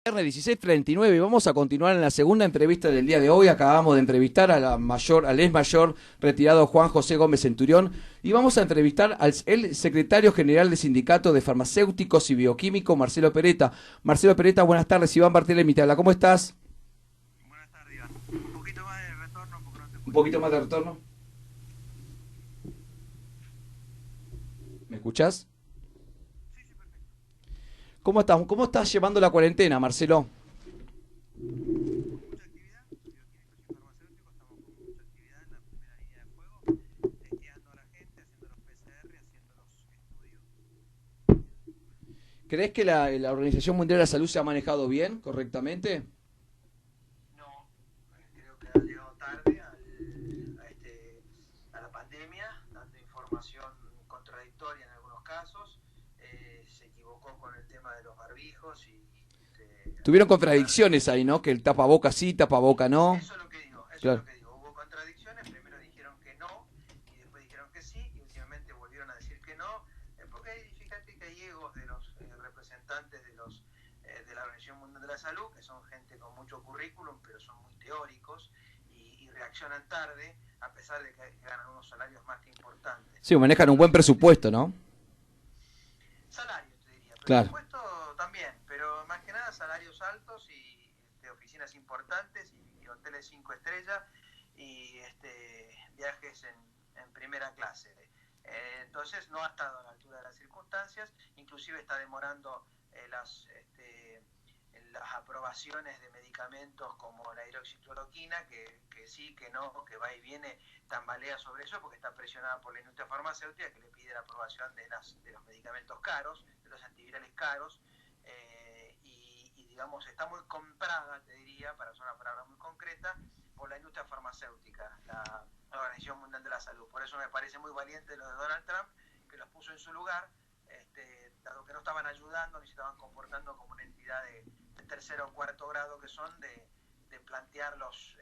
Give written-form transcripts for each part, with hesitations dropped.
Viernes 16:39 y vamos a continuar en la segunda entrevista del día de hoy. Acabamos de entrevistar al ex mayor retirado Juan José Gómez Centurión y vamos a entrevistar al el secretario general del Sindicato de Farmacéuticos y Bioquímicos, Marcelo Peretta. Marcelo Peretta, buenas tardes. Iván Barthelemy te habla. ¿Cómo estás? Buenas tardes, Iván. Un poquito más de retorno porque no te Un escucho poquito bien. más de retorno. ¿Me escuchás? Sí, sí, perfecto. ¿Cómo estás? ¿Cómo estás llevando la cuarentena, Marcelo? Con mucha actividad, bioquímicos y farmacéuticos, estamos con mucha actividad en la primera línea de fuego, testeando a la gente, haciendo los PCR, haciendo los estudios. ¿Crees que la Organización Mundial de la Salud se ha manejado bien, correctamente? No, creo que ha llegado tarde a la pandemia, dando información contradictoria en algunos casos. Se equivocó con el tema de los barbijos y Tuvieron algunos lugares. contradicciones ahí, ¿no? Que el tapaboca sí, tapaboca no. Eso es lo que digo, eso es Claro. lo que digo. Hubo contradicciones, primero dijeron que no y después dijeron que sí y últimamente volvieron a decir que no, porque fíjate que hay egos de los representantes de la Organización Mundial de la Salud, que son gente con mucho currículum, pero son muy teóricos y reaccionan tarde, a pesar de que ganan unos salarios más que importantes. Sí, manejan un buen presupuesto, ¿no? Salario, te diría, Claro. presupuesto también, pero más que nada salarios altos y oficinas importantes y hoteles 5 estrellas y viajes en primera clase. Entonces no ha estado a la altura de las circunstancias, inclusive está demorando las aprobaciones de medicamentos como la hidroxicloroquina, que sí, que no, que va y viene, tambalea sobre eso porque está presionada por la industria farmacéutica que le pide la aprobación de los medicamentos caros, de los antivirales caros, y digamos está muy comprada, te diría, para usar una palabra muy concreta, por la industria farmacéutica, la Organización Mundial de la Salud. Por eso me parece muy valiente lo de Donald Trump, que los puso en su lugar, dado que no estaban ayudando ni se estaban comportando como una entidad de tercero o cuarto grado que son, de plantear los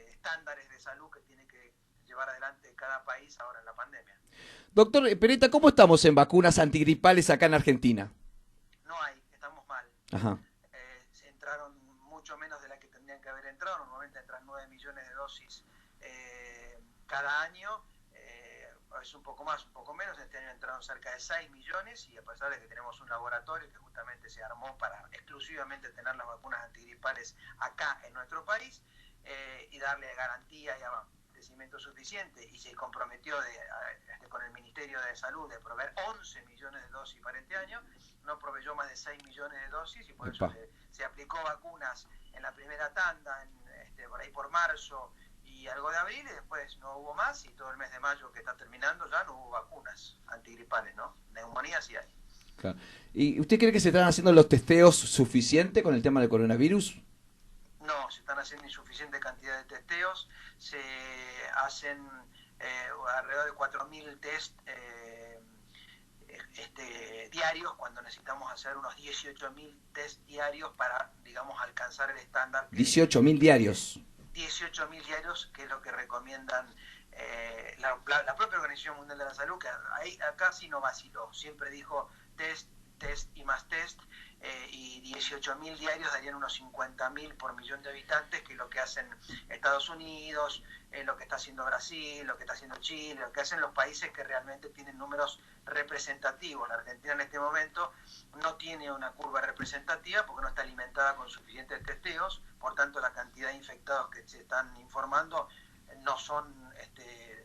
estándares de salud que tiene que llevar adelante cada país ahora en la pandemia. Doctor Peretta, ¿cómo estamos en vacunas antigripales acá en Argentina? No hay, estamos mal. Ajá. Se entraron mucho menos de la que tendrían que haber entrado. Normalmente entran 9 millones de dosis cada año. Es un poco más, un poco menos. Este año entraron cerca de 6 millones y a pesar de que tenemos un laboratorio que justamente se armó para exclusivamente tener las vacunas antigripales acá en nuestro país y darle garantía y abastecimiento suficiente, y se comprometió con el Ministerio de Salud de proveer 11 millones de dosis para este año, no proveyó más de 6 millones de dosis y por Epa. eso se aplicó vacunas en la primera tanda, por ahí por marzo y algo de abril, y después no hubo más, y todo el mes de mayo que está terminando ya no hubo vacunas antigripales, ¿no? Neumonía sí hay. Claro. ¿Y usted cree que se están haciendo los testeos suficientes con el tema del coronavirus? No, se están haciendo insuficiente cantidad de testeos, se hacen alrededor de 4.000 test diarios, cuando necesitamos hacer unos 18.000 test diarios para, digamos, alcanzar el estándar. 18.000 diarios. 18.000 diarios, que es lo que recomiendan la propia Organización Mundial de la Salud, que acá sí no vaciló, siempre dijo test, test y más test, y 18.000 diarios darían unos 50.000 por millón de habitantes, que es lo que hacen Estados Unidos, lo que está haciendo Brasil, lo que está haciendo Chile, lo que hacen los países que realmente tienen números representativos. La Argentina en este momento no tiene una curva representativa porque no está alimentada con suficientes testeos, por tanto la cantidad de infectados que se están informando no son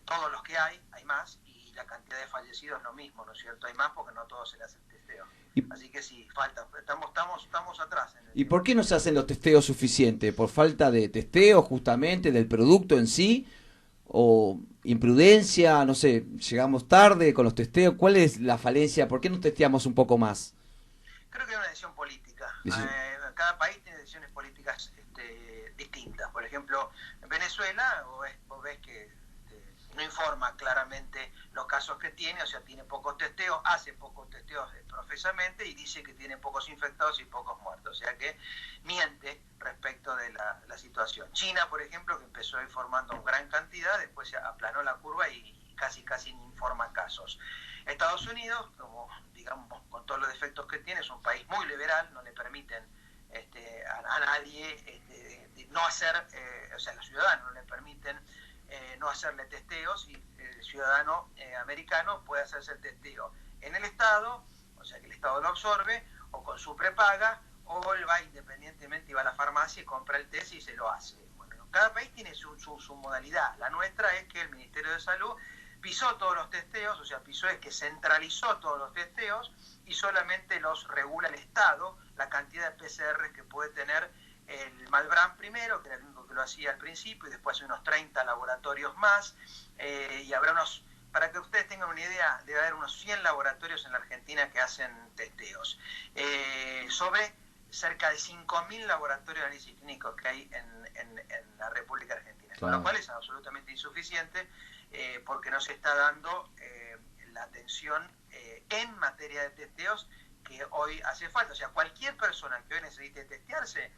todos los que hay más, y la cantidad de fallecidos es lo mismo, ¿no es cierto? Hay más porque no todos se le hacen testeo. ¿Y, Así que sí, falta, estamos atrás en el ¿Y tema. por qué no se hacen los testeos suficientes? ¿Por falta de testeo justamente del producto en sí? ¿O imprudencia? No sé, llegamos tarde con los testeos. ¿Cuál es la falencia? ¿Por qué no testeamos un poco más? Creo que es una decisión política. Dice, Cada país tiene decisiones políticas distintas. Por ejemplo, en Venezuela vos ves que no informa claramente los casos que tiene, o sea, tiene pocos testeos, hace pocos testeos profesamente y dice que tiene pocos infectados y pocos muertos, o sea que miente respecto de la situación. China, por ejemplo, que empezó informando gran cantidad, después se aplanó la curva y casi ni informa casos. Estados Unidos, como digamos, con todos los defectos que tiene, es un país muy liberal, no le permiten nadie, de no hacer, o sea, los ciudadanos no le permiten no hacerle testeos, y el ciudadano americano puede hacerse el testeo en el Estado, o sea que el Estado lo absorbe, o con su prepaga, o él va independientemente y va a la farmacia y compra el test y se lo hace. Bueno, cada país tiene su modalidad. La nuestra es que el Ministerio de Salud pisó todos los testeos, o sea, pisó es que centralizó todos los testeos y solamente los regula el Estado, la cantidad de PCR que puede tener el Malbrán primero, que era el único que lo hacía al principio, y después unos 30 laboratorios más, y habrá unos, para que ustedes tengan una idea, debe haber unos 100 laboratorios en la Argentina que hacen testeos. Sobre cerca de 5.000 laboratorios de análisis clínicos que hay en la República Argentina, claro. Con lo cual es absolutamente insuficiente, porque no se está dando la atención en materia de testeos que hoy hace falta. O sea, cualquier persona que hoy necesite testearse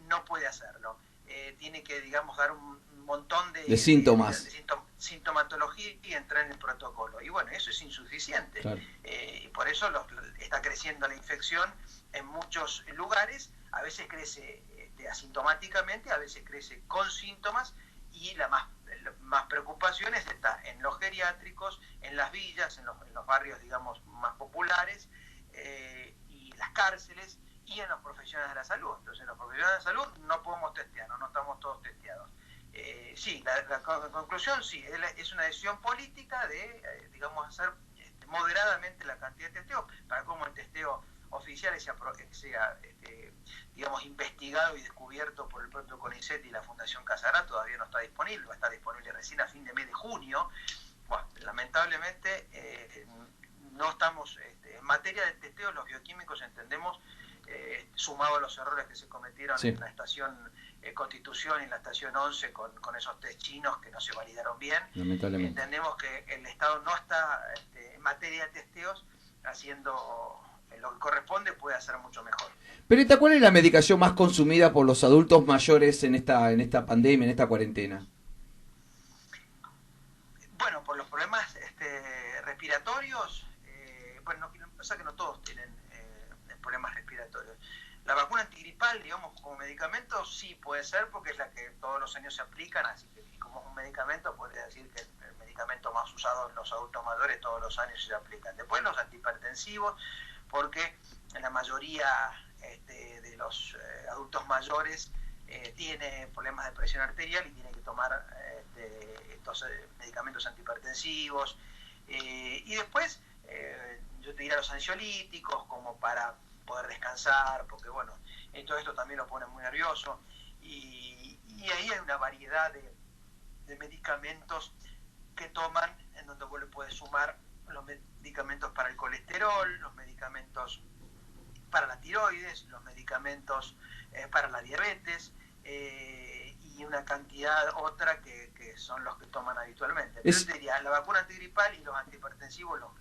no puede hacerlo. Tiene que, digamos, dar un montón de síntomas. De sintomatología y entrar en el protocolo. Y bueno, eso es insuficiente. Claro. Y por eso está creciendo la infección en muchos lugares. A veces crece asintomáticamente, a veces crece con síntomas, y la más preocupaciones está en los geriátricos, en las villas, en los barrios, digamos, más populares, y las cárceles, y en los profesionales de la salud. Entonces, en los profesionales de la salud no podemos testear, no estamos todos testeados. Sí, la conclusión sí, es una decisión política de, digamos, hacer moderadamente la cantidad de testeos, para cómo el testeo oficial sea digamos, investigado y descubierto por el propio CONICET y la Fundación Casará. Todavía no está disponible, va a estar disponible recién a fin de mes de junio. Bueno, lamentablemente no estamos, en materia de testeo, los bioquímicos entendemos, sumado a los errores que se cometieron en la estación Constitución y en la estación 11 con esos test chinos que no se validaron bien, entendemos que el Estado no está, en materia de testeos, haciendo lo que corresponde, puede hacer mucho mejor. Perita, ¿cuál es la medicación más consumida por los adultos mayores en esta pandemia, en esta cuarentena? Bueno, por los problemas respiratorios, bueno, pasa que no todos tienen problemas respiratorios. La vacuna antigripal, digamos, como medicamento, sí puede ser, porque es la que todos los años se aplican, así que como es un medicamento, podría decir que el medicamento más usado en los adultos mayores todos los años se aplican. Después los antihipertensivos, porque la mayoría de los adultos mayores tiene problemas de presión arterial y tiene que tomar estos medicamentos antihipertensivos. Y después, yo te diría los ansiolíticos, como para poder descansar, porque bueno, todo esto también lo pone muy nervioso. Y ahí hay una variedad de medicamentos que toman, en donde vos le puedes sumar los medicamentos para el colesterol, los medicamentos para la tiroides, los medicamentos para la diabetes, y una cantidad otra que son los que toman habitualmente. Pero yo te diría, la vacuna antigripal y los antihipertensivos, los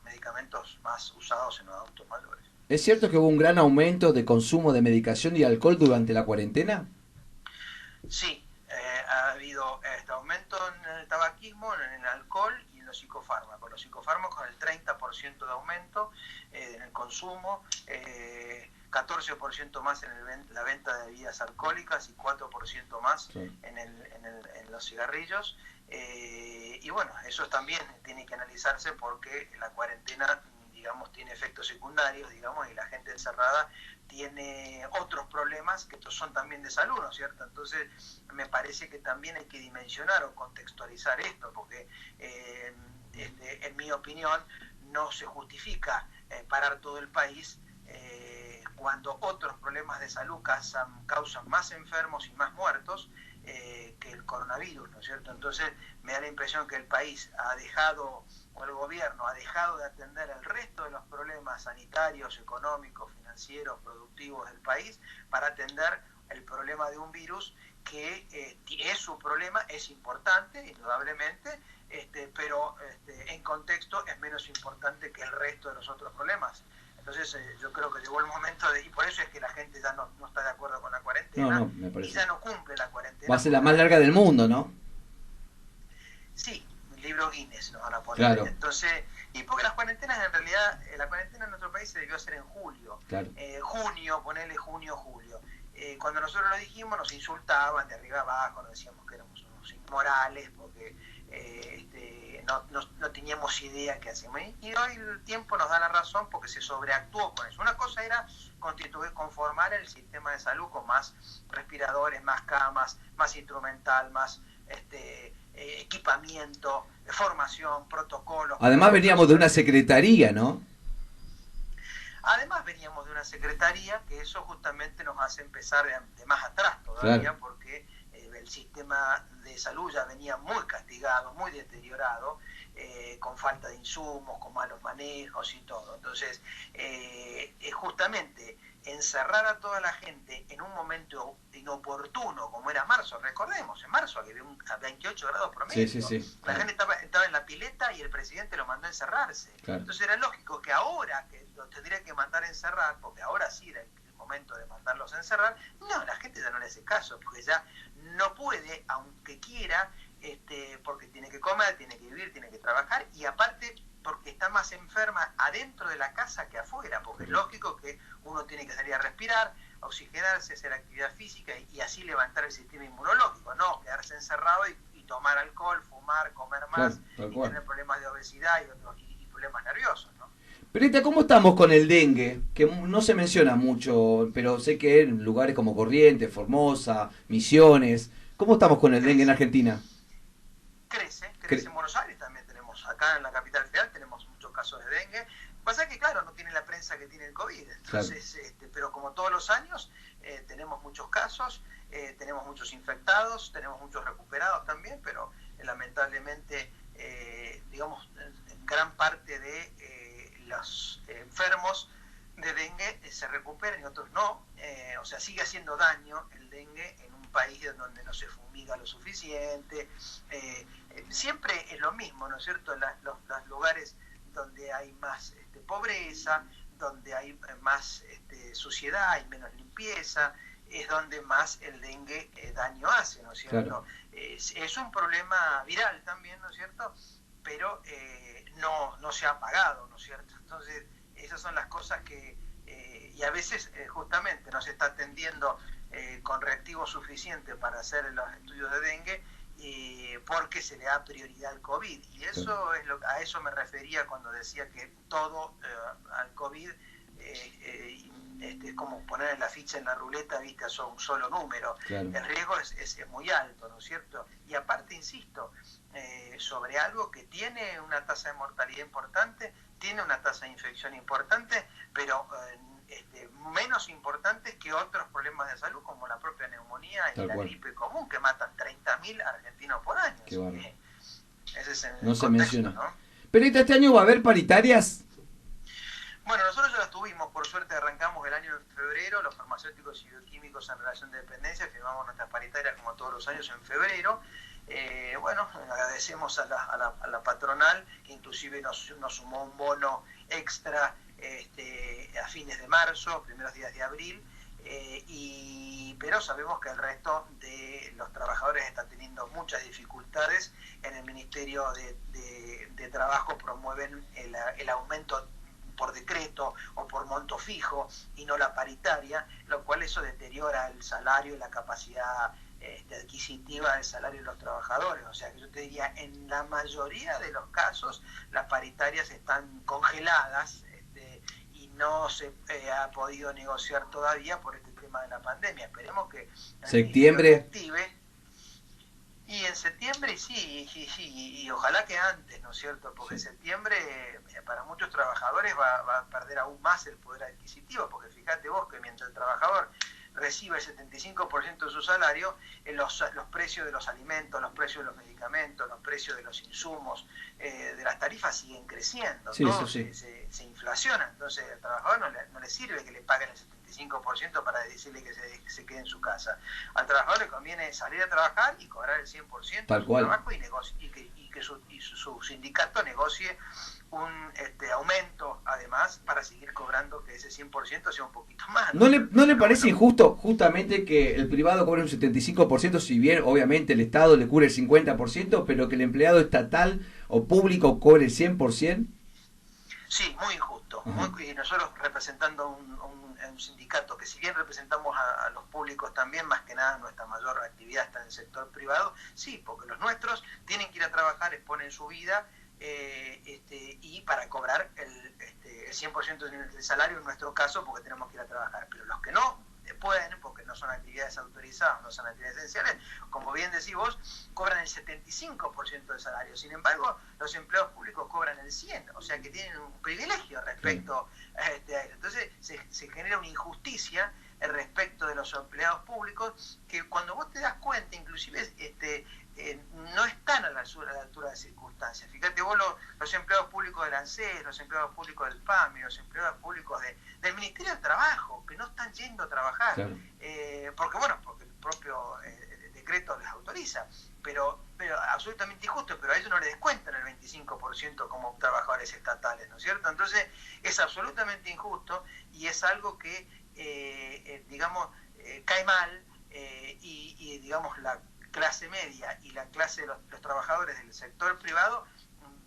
medicamentos más usados en los adultos mayores. ¿Es cierto que hubo un gran aumento de consumo de medicación y alcohol durante la cuarentena? Sí, ha habido aumento en el tabaquismo, en el alcohol y en los psicofármacos. Los psicofármacos, el 30% de aumento en el consumo, 14% más en la venta de bebidas alcohólicas y 4% más en los cigarrillos. Y bueno, eso también tiene que analizarse, porque la cuarentena, digamos, tiene efectos secundarios, digamos, y la gente encerrada tiene otros problemas que son también de salud, ¿no es cierto? Entonces, me parece que también hay que dimensionar o contextualizar esto, porque en mi opinión no se justifica parar todo el país cuando otros problemas de salud causan más enfermos y más muertos que el coronavirus, ¿no es cierto? Entonces me da la impresión que el país ha dejado, o el gobierno ha dejado de atender el resto de los problemas sanitarios, económicos, financieros, productivos del país, para atender el problema de un virus que es su problema, es importante, indudablemente, pero en contexto es menos importante que el resto de los otros problemas. Entonces yo creo que llegó el momento y por eso es que la gente ya no está de acuerdo con la cuarentena, y ya no cumple la cuarentena. Va a ser la más larga del mundo, ¿no? Sí, el libro Guinness nos van a poner. Claro. Entonces, y porque las cuarentenas, en realidad, la cuarentena en nuestro país se debió hacer en julio. Claro. Junio, ponele junio, julio. cuando nosotros lo dijimos nos insultaban de arriba abajo, nos decíamos que éramos unos inmorales porque no teníamos idea qué hacíamos. Y hoy el tiempo nos da la razón porque se sobreactuó con eso. Una cosa era conformar el sistema de salud con más respiradores, más camas, más instrumental, más equipamiento, formación, protocolos. Además veníamos de una secretaría, ¿no? Además veníamos de una secretaría que eso justamente nos hace empezar de más atrás todavía, claro, porque el sistema de salud ya venía muy castigado, muy deteriorado, con falta de insumos, con malos manejos y todo. Entonces, justamente encerrar a toda la gente en un momento inoportuno, como era marzo, recordemos, en marzo había a 28 grados promedio, sí, la gente estaba en la pileta y el presidente lo mandó a encerrarse. Claro. Entonces era lógico que ahora que lo tendría que mandar a encerrar, porque ahora sí era el momento de mandarlos a encerrar, no, la gente ya no le hace caso, porque ya no puede, aunque quiera, porque tiene que comer, tiene que vivir, tiene que trabajar, y aparte porque está más enferma adentro de la casa que afuera, porque es lógico que uno tiene que salir a respirar, oxigenarse, hacer actividad física y así levantar el sistema inmunológico, no quedarse encerrado y tomar alcohol, fumar, comer más, claro, y tener problemas de obesidad y problemas nerviosos, ¿no? Perita, ¿cómo estamos con el dengue? Que no se menciona mucho, pero sé que en lugares como Corrientes, Formosa, Misiones, ¿cómo estamos con el dengue en Argentina? Crece en Buenos Aires también tenemos, acá en la capital federal tenemos muchos casos de dengue. Pasa que claro, no tiene la prensa que tiene el COVID, entonces, claro, pero como todos los años tenemos muchos casos, tenemos muchos infectados, tenemos muchos recuperados también, pero lamentablemente, digamos, gran parte de los enfermos de dengue se recuperan y otros no, o sea, sigue haciendo daño el dengue en un país donde no se fumiga lo suficiente, siempre es lo mismo, ¿no es cierto? Los lugares donde hay más pobreza, donde hay más suciedad y menos limpieza, es donde más el dengue daño hace, ¿no es cierto? Claro. Es un problema viral también, ¿no es cierto? Pero no se ha apagado, ¿no es cierto? Entonces, esas son las cosas que, y a veces justamente no se está atendiendo con reactivo suficiente para hacer los estudios de dengue, porque se le da prioridad al COVID. Y eso es a eso me refería cuando decía que todo al COVID es como poner la ficha en la ruleta, viste, a un solo número. Claro. El riesgo es muy alto, ¿no es cierto? Y aparte, insisto, sobre algo que tiene una tasa de mortalidad importante, tiene una tasa de infección importante, pero menos importantes que otros problemas de salud como la propia neumonía y la gripe común, que matan 30.000 argentinos por año. Qué bueno. Ese es el no contexto, se menciona, ¿no? Perita, ¿este año va a haber paritarias? Bueno, nosotros ya las tuvimos, por suerte arrancamos el año en febrero, los farmacéuticos y bioquímicos en relación de dependencia, firmamos nuestras paritarias como todos los años en febrero. Bueno, agradecemos a la patronal, que inclusive nos sumó un bono extra a fines de marzo, primeros días de abril, pero sabemos que el resto de los trabajadores están teniendo muchas dificultades. En el Ministerio de Trabajo promueven el aumento por decreto o por monto fijo y no la paritaria, lo cual eso deteriora el salario y la capacidad adquisitiva del salario de los trabajadores. O sea que yo te diría, en la mayoría de los casos las paritarias están congeladas y no se ha podido negociar todavía por este tema de la pandemia. Esperemos que en septiembre active. Y en septiembre sí, y ojalá que antes, ¿no es cierto? Porque sí, septiembre para muchos trabajadores va a perder aún más el poder adquisitivo, porque fíjate vos que mientras el trabajador recibe el 75% de su salario, los precios de los alimentos, los precios de los medicamentos, los precios de los insumos, de las tarifas siguen creciendo, sí, todo sí. se inflaciona. Entonces al trabajador no le sirve que le paguen el 75% para decirle que se quede en su casa. Al trabajador le conviene salir a trabajar y cobrar el 100% Tal de su cual. trabajo y que su sindicato negocie un aumento además para seguir cobrando, que ese 100% sea un poquito más. ¿No le parece injusto justamente que el privado cobre un 75%, si bien obviamente el Estado le cubre el 50%, pero que el empleado estatal o público cobre el 100%? Sí, muy injusto. Y nosotros representando un un sindicato que si bien representamos a los públicos también, más que nada nuestra mayor actividad está en el sector privado, sí, porque los nuestros tienen que ir a trabajar, exponen su vida, y para cobrar el 100% del salario en nuestro caso, porque tenemos que ir a trabajar. Pero los que no pueden, porque no son actividades autorizadas, no son actividades esenciales, como bien decís vos, cobran el 75% del salario. Sin embargo, los empleados públicos cobran el 100%, o sea que tienen un privilegio respecto a eso. Entonces se genera una injusticia respecto de los empleados públicos, que cuando vos te das cuenta, inclusive no están a la altura de las circunstancias. Fíjate vos, los empleados públicos del ANSES, los empleados públicos del PAMI, los empleados públicos del Ministerio del Trabajo, que no están yendo a trabajar, claro. Porque el propio decreto les autoriza, pero absolutamente injusto, pero a ellos no les descuentan el 25% como trabajadores estatales, ¿no es cierto? Entonces es absolutamente injusto y es algo que, cae mal, y digamos la clase media y la clase de los trabajadores del sector privado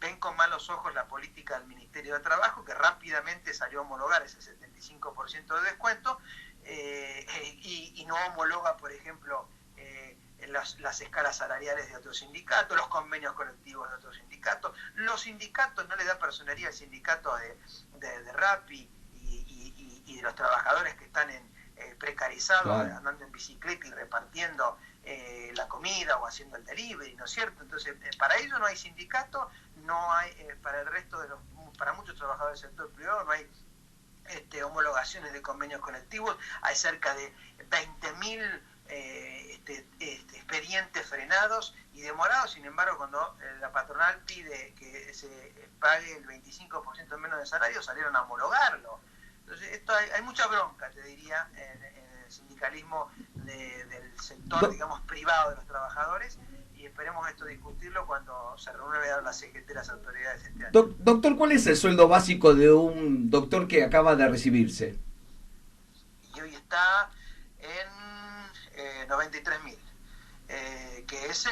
ven con malos ojos la política del Ministerio de Trabajo, que rápidamente salió a homologar ese 75% de descuento, y no homologa, por ejemplo, las escalas salariales de otros sindicatos, los convenios colectivos de otros sindicatos. Los sindicatos, no le da personería al sindicato de Rappi y de los trabajadores que están precarizados, claro, andando en bicicleta y repartiendo la comida o haciendo el delivery, ¿no es cierto? Entonces, para ellos no hay sindicato, no hay, para muchos trabajadores del sector privado no hay homologaciones de convenios colectivos, hay cerca de 20.000 expedientes frenados y demorados. Sin embargo, cuando la patronal pide que se pague el 25% menos de salario, salieron a homologarlo. Entonces, esto hay mucha bronca, te diría, en el sindicalismo del sector, digamos, privado de los trabajadores, y esperemos esto discutirlo cuando se reúne la CGT, las autoridades este año. Doctor, ¿cuál es el sueldo básico de un doctor que acaba de recibirse? Y hoy está en 93.000, que es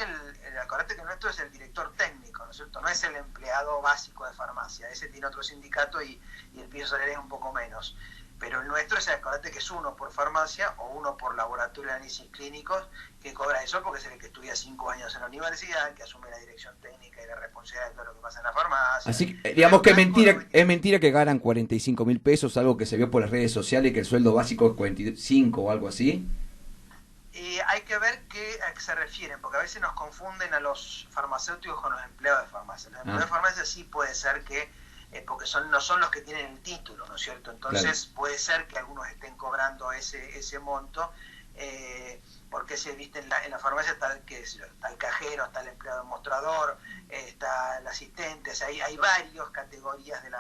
acordate que nuestro es el director técnico, ¿no es cierto? No es el empleado básico de farmacia, ese tiene otro sindicato y el piso salarial es un poco menos. Pero el nuestro es, acordate que es uno por farmacia o uno por laboratorio de análisis clínicos, que cobra eso porque es el que estudia 5 años en la universidad, que asume la dirección técnica y la responsabilidad de todo lo que pasa en la farmacia. Así que, digamos que es mentira que ganan 45.000 pesos, algo que se vio por las redes sociales, que el sueldo básico es 45 o algo así. Hay que ver a qué se refieren, porque a veces nos confunden a los farmacéuticos con los empleados de farmacia. Los empleados de farmacia sí puede ser que, porque no son los que tienen el título, ¿no es cierto? Entonces puede ser que algunos estén cobrando ese monto, porque viste en la farmacia está el cajero, está el empleado de mostrador, está el asistente, o sea, hay varias categorías en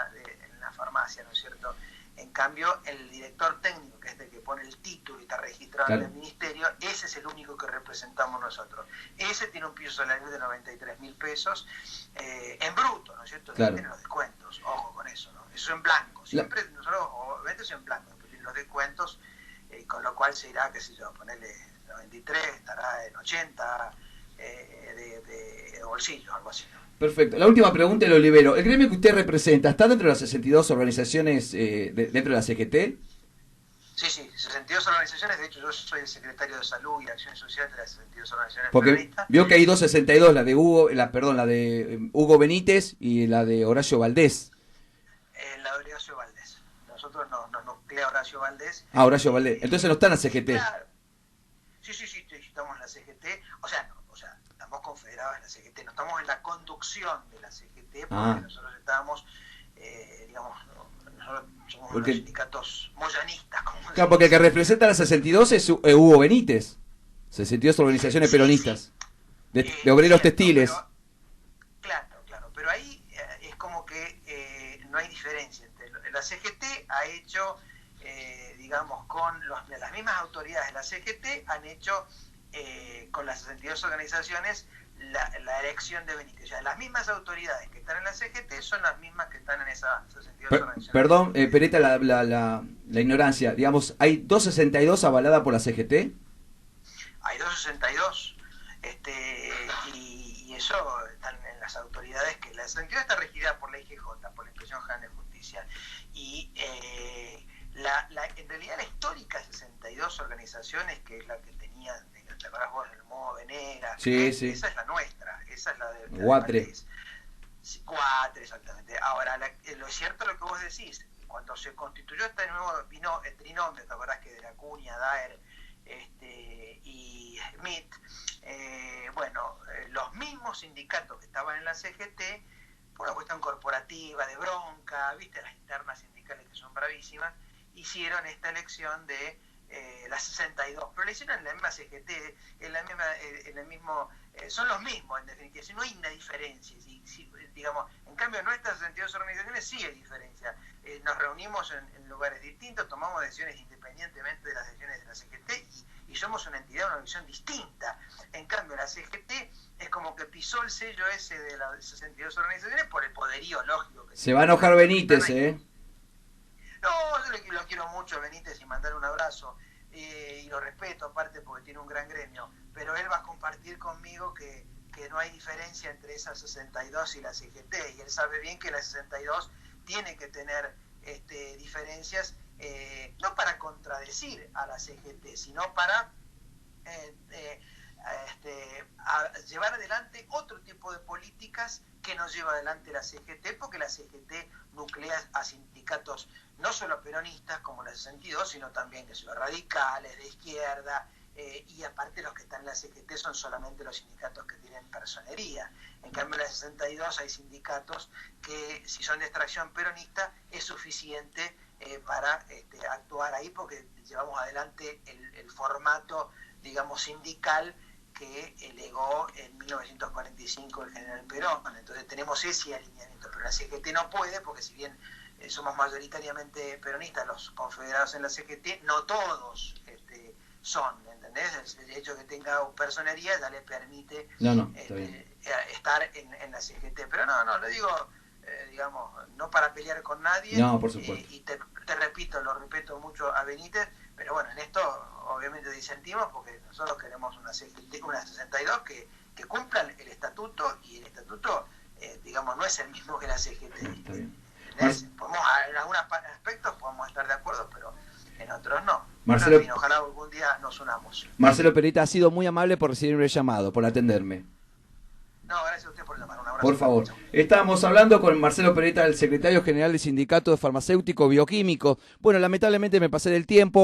la farmacia, ¿no es cierto? En cambio, el director técnico, que es el que pone el título y está registrado en el ministerio, ese es el único que representamos nosotros. Ese tiene un piso salarial de 93.000 pesos en bruto, ¿no es cierto? Tiene los descuentos, ojo con eso, ¿no? Eso en blanco. Siempre nosotros, obviamente, eso en blanco, después tiene los descuentos, con lo cual se irá, qué sé yo, ponerle 93, estará en 80 de bolsillo, algo así, ¿no? Perfecto. La última pregunta y lo libero. ¿El gremio que usted representa está dentro de las 62 organizaciones dentro de la CGT? Sí, 62 organizaciones. De hecho, yo soy el secretario de Salud y Acción Social de las 62 organizaciones. Porque peronistas. vio que hay 262, la de Hugo Benítez y la de Horacio Valdés. La de Horacio Valdés. Nosotros nos nuclea Horacio Valdés. Horacio Valdés. Entonces no está en la CGT. Claro. Sí, estamos en la CGT. O sea, estamos confederados en la CGT. No estamos en la conducción de la CGT, porque nosotros estábamos, nosotros somos unos sindicatos moyanistas. Claro, porque el que representa a la 62 es Hugo Benítez. 62 organizaciones peronistas. De obreros textiles. Claro. Pero ahí es como que no hay diferencia. La CGT ha hecho, con las mismas autoridades de la CGT, han hecho con las 62 organizaciones la elección de Benítez. O sea, las mismas autoridades que están en la CGT son las mismas que están en esas 62 organizaciones. Perdón, Peretta, la ignorancia. Digamos, ¿hay 262 avalada por la CGT? Hay 262. Y eso están en las autoridades que la 62 está regida por la IGJ, por la Inspección General de Justicia. Y En realidad la histórica 62 organizaciones, que es la que tenía, ¿te acordás vos del modo Venegas? Sí, sí. Esa es la nuestra, esa es la de Guatre. Guatre, exactamente. Ahora, lo cierto es lo que vos decís, cuando se constituyó este nuevo trinomio, ¿te acordás que de la Acuña, Daer y Smith, los mismos sindicatos que estaban en la CGT, por una cuestión corporativa, de bronca, viste las internas sindicales que son bravísimas, hicieron esta elección de la 62, pero la hicieron en la misma CGT, en el mismo, son los mismos en definitiva, si no hay una diferencia, digamos, en cambio en nuestras 62 organizaciones sí hay diferencia, nos reunimos en lugares distintos, tomamos decisiones independientemente de las decisiones de la CGT y somos una entidad, una visión distinta. En cambio la CGT es como que pisó el sello ese de las 62 organizaciones por el poderío lógico que se va a enojar Benítez, No, yo lo quiero mucho a Benítez y mandarle un abrazo, y lo respeto aparte porque tiene un gran gremio, pero él va a compartir conmigo que no hay diferencia entre esa 62 y la CGT, y él sabe bien que la 62 tiene que tener diferencias, no para contradecir a la CGT, sino para llevar adelante otro tipo de políticas que no lleva adelante la CGT, porque la CGT nuclea a sindicatos no solo peronistas como la 62, sino también que son radicales, de izquierda, y aparte los que están en la CGT son solamente los sindicatos que tienen personería. En cambio en la 62 hay sindicatos que, si son de extracción peronista, es suficiente para actuar ahí, porque llevamos adelante el formato, digamos, sindical que legó en 1945 el general Perón. Entonces tenemos ese alineamiento, pero la CGT no puede, porque si bien somos mayoritariamente peronistas los confederados en la CGT, no todos son, ¿entendés? El hecho de que tenga personería ya le permite estar en la CGT, pero no, lo digo, digamos, no para pelear con nadie, no, por supuesto. Y te repito, lo respeto mucho a Benítez, pero bueno, en esto obviamente disentimos porque nosotros queremos una CGT, una 62 que cumpla el estatuto, y el estatuto, digamos, no es el mismo que la CGT. Está bien. En algunos aspectos podemos estar de acuerdo, pero en otros no. Marcelo, en fin, ojalá algún día nos unamos. Marcelo Perita, ha sido muy amable por recibirme el llamado, por atenderme. No, gracias a usted por llamar. Un abrazo. Por favor. Estábamos hablando con Marcelo Perita, el secretario general del Sindicato de Farmacéutico Bioquímico. Bueno, lamentablemente me pasé del tiempo.